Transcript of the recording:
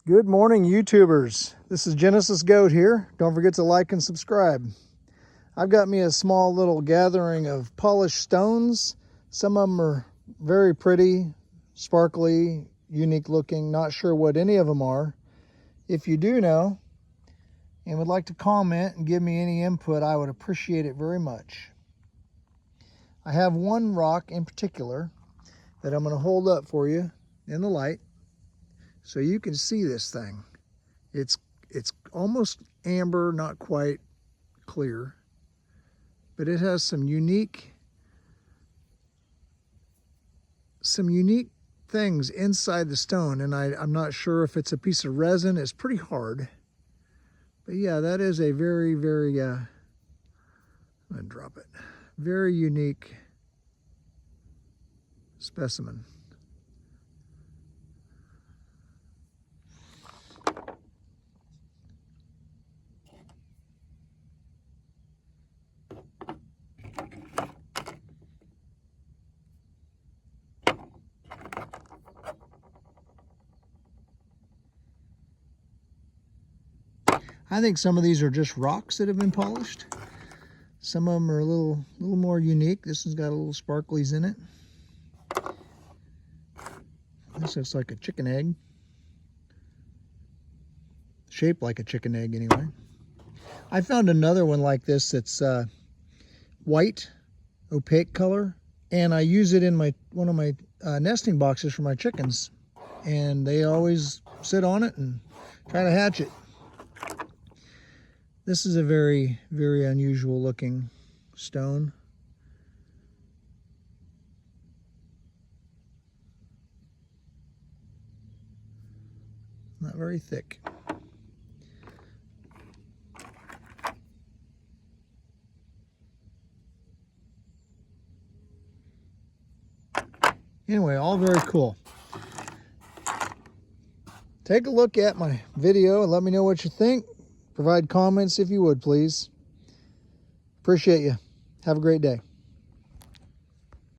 Good morning, YouTubers. This is Genesis Goat here. Don't forget to like and subscribe. I've got me a small little gathering of polished stones. Some of them are very pretty, sparkly, unique looking. Not sure what any of them are. If you do know and would like to comment and give me any input, I would appreciate it very much. I have one rock in particular that I'm going to hold up for you in the light so you can see this thing. It's almost amber, not quite clear, but it has some unique things inside the stone, and I'm not sure if it's a piece of resin. It's pretty hard, but yeah, that is a very I'm gonna drop it, very unique specimen. I think some of these are just rocks that have been polished. Some of them are a little more unique. This one's got a little sparklies in it. This looks like a chicken egg. Shaped like a chicken egg anyway. I found another one like this that's white, opaque color, and I use it in one of my nesting boxes for my chickens, and they always sit on it and try to hatch it. This is a very unusual looking stone. Not very thick. Anyway, all very cool. Take a look at my video and let me know what you think. Provide comments if you would, please. Appreciate you. Have a great day.